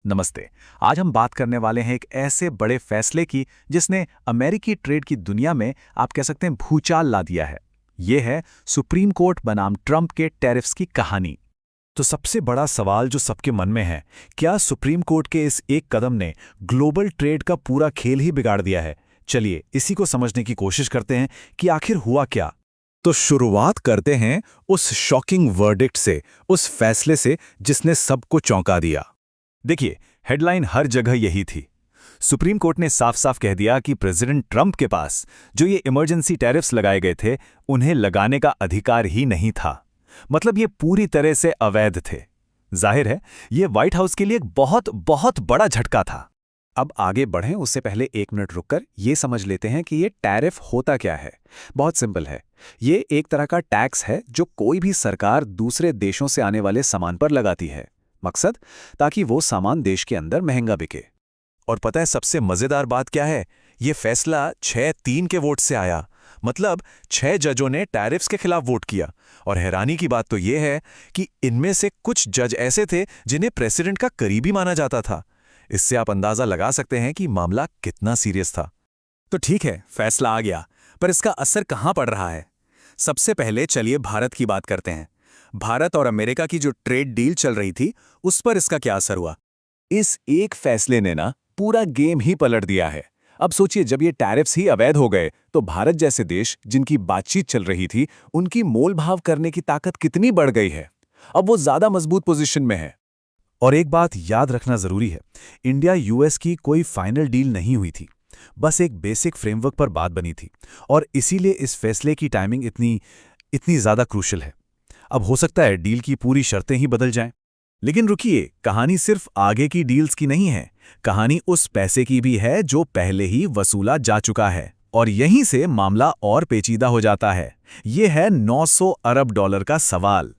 नमस्ते। आज हम बात करने वाले हैं एक ऐसे बड़े फैसले की जिसने अमेरिकी ट्रेड की दुनिया में आप कह सकते हैं भूचाल ला दिया है। ये है सुप्रीम कोर्ट बनाम ट्रंप के टैरिफ्स की कहानी। तो सबसे बड़ा सवाल जो सबके मन में है, क्या सुप्रीम कोर्ट के इस एक कदम ने ग्लोबल ट्रेड का पूरा खेल ही बिगाड़ दिया है? चलिए इसी को समझने की कोशिश करते हैं कि आखिर हुआ क्या। तो शुरुआत करते हैं उस शॉकिंग वर्डिक्ट से, उस फैसले से जिसने सबको चौंका दिया। देखिए, हेडलाइन हर जगह यही थी। सुप्रीम कोर्ट ने साफ साफ कह दिया कि प्रेसिडेंट ट्रंप के पास जो ये इमरजेंसी टैरिफ्स लगाए गए थे, उन्हें लगाने का अधिकार ही नहीं था। मतलब ये पूरी तरह से अवैध थे। जाहिर है, ये व्हाइट हाउस के लिए एक बहुत बहुत बड़ा झटका था। अब आगे बढ़ें उससे पहले एक मिनट रुककर ये समझ लेते हैं कि ये टैरिफ होता क्या है। बहुत सिंपल है। ये एक तरह का टैक्स है जो कोई भी सरकार दूसरे देशों से आने वाले सामान पर लगाती है। मकसद, ताकि वो सामान देश के अंदर महंगा बिके। और पता है सबसे मजेदार बात क्या है? ये फैसला 6-3 के वोट से आया। मतलब 6 जजों ने टैरिफ्स के खिलाफ वोट किया। और हैरानी की बात तो यह है कि इनमें से कुछ जज ऐसे थे जिन्हें प्रेसिडेंट का करीबी माना जाता था। इससे आप अंदाजा लगा सकते हैं कि मामला कितना सीरियस था। तो ठीक है, फैसला आ गया, पर इसका असर कहाँ पड़ रहा है? सबसे पहले चलिए भारत की बात करते हैं। भारत और अमेरिका की जो ट्रेड डील चल रही थी, उस पर इसका क्या असर हुआ? इस एक फैसले ने ना पूरा गेम ही पलट दिया है। अब सोचिए, जब ये टैरिफ्स ही अवैध हो गए तो भारत जैसे देश जिनकी बातचीत चल रही थी, उनकी मोल भाव करने की ताकत कितनी बढ़ गई है। अब वो ज्यादा मजबूत पोजीशन में है। और एक बात याद रखना जरूरी है, इंडिया यूएस की कोई फाइनल डील नहीं हुई थी, बस एक बेसिक फ्रेमवर्क पर बात बनी थी। और इसीलिए इस फैसले की टाइमिंग इतनी इतनी ज्यादा क्रूशल है। अब हो सकता है डील की पूरी शर्तें ही बदल जाएं। लेकिन रुकिए, कहानी सिर्फ आगे की डील्स की नहीं है। कहानी उस पैसे की भी है जो पहले ही वसूला जा चुका है। और यहीं से मामला और पेचीदा हो जाता है। ये है 900 अरब डॉलर का सवाल।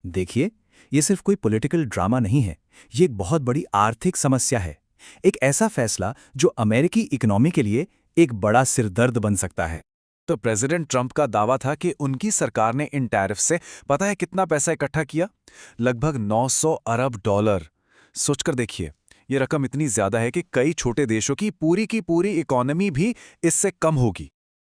देखिए, ये सिर्फ कोई पॉलिटिकल ड्रामा नहीं है, ये एक बहुत बड़ी आर्थिक समस्या है। एक ऐसा फैसला जो अमेरिकी इकोनॉमी के लिए एक बड़ा सिरदर्द बन सकता है। तो प्रेसिडेंट ट्रंप का दावा था कि उनकी सरकार ने इन टैरिफ से पता है कितना पैसा इकट्ठा किया? लगभग 900 अरब डॉलर। सोचकर देखिए, ये रकम इतनी ज्यादा है कि कई छोटे देशों की पूरी इकोनॉमी भी इससे कम होगी।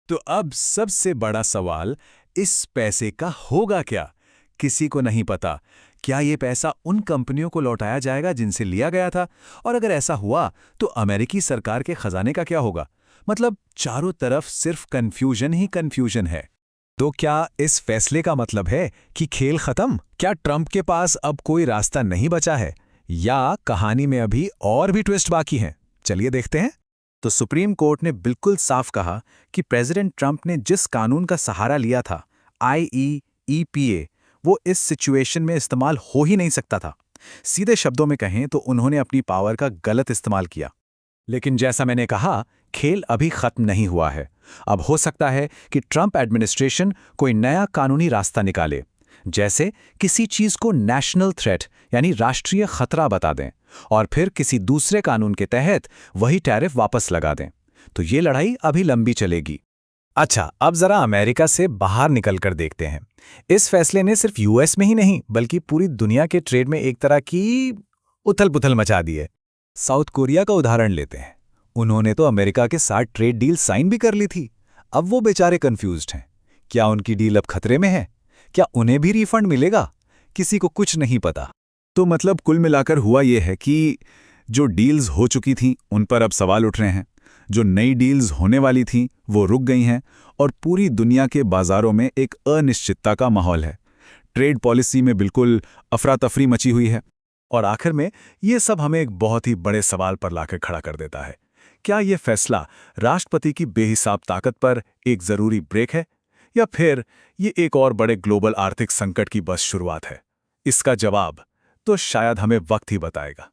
तो अब सबसे बड़ा सवाल, इस पैसे का होगा क्या? किसी को नहीं पता। क्या ये पैसा उन कंपनियों को लौटाया जाएगा जिनसे लिया गया था? और अगर ऐसा हुआ तो अमेरिकी सरकार के खजाने का क्या होगा? मतलब चारों तरफ सिर्फ कंफ्यूजन ही कंफ्यूजन है। तो क्या इस फैसले का मतलब है कि खेल खत्म? क्या ट्रंप के पास अब कोई रास्ता नहीं बचा है, या कहानी में अभी और भी ट्विस्ट बाकी हैं? चलिए देखते हैं। तो सुप्रीम कोर्ट ने बिल्कुल साफ कहा कि प्रेसिडेंट ट्रंप ने जिस कानून का सहारा लिया था, IEEPA, वो इस सिचुएशन में इस्तेमाल हो ही नहीं सकता था। सीधे शब्दों में कहें तो उन्होंने अपनी पावर का गलत इस्तेमाल किया। लेकिन जैसा मैंने कहा, खेल अभी खत्म नहीं हुआ है। अब हो सकता है कि ट्रंप एडमिनिस्ट्रेशन कोई नया कानूनी रास्ता निकाले, जैसे किसी चीज को नेशनल थ्रेट यानी राष्ट्रीय खतरा बता दें और फिर किसी दूसरे कानून के तहत वही टैरिफ वापस लगा दें। तो ये लड़ाई अभी लंबी चलेगी। अच्छा, अब जरा अमेरिका से बाहर निकलकर देखते हैं। इस फैसले ने सिर्फ यूएस में ही नहीं बल्कि पूरी दुनिया के ट्रेड में एक तरह की उथल-पुथल मचा दी है। साउथ कोरिया का उदाहरण लेते हैं। उन्होंने तो अमेरिका के साथ ट्रेड डील साइन भी कर ली थी। अब वो बेचारे कंफ्यूज्ड हैं। क्या उनकी डील अब खतरे में है? क्या उन्हें भी रिफंड मिलेगा? किसी को कुछ नहीं पता। तो मतलब कुल मिलाकर हुआ ये है कि जो डील्स हो चुकी थीं उन पर अब सवाल उठ रहे हैं। जो नई डील्स होने वाली थीं वो रुक गई हैं और पूरी दुनिया के बाजारों में एक अनिश्चितता का माहौल है। ट्रेड पॉलिसी में बिल्कुल अफरा तफरी मची हुई है। और आखिर में ये सब हमें एक बहुत ही बड़े सवाल पर लाकर खड़ा कर देता है। क्या ये फैसला राष्ट्रपति की बेहिसाब ताकत पर एक जरूरी ब्रेक है, या फिर ये एक और बड़े ग्लोबल आर्थिक संकट की बस शुरुआत है? इसका जवाब तो शायद हमें वक्त ही बताएगा।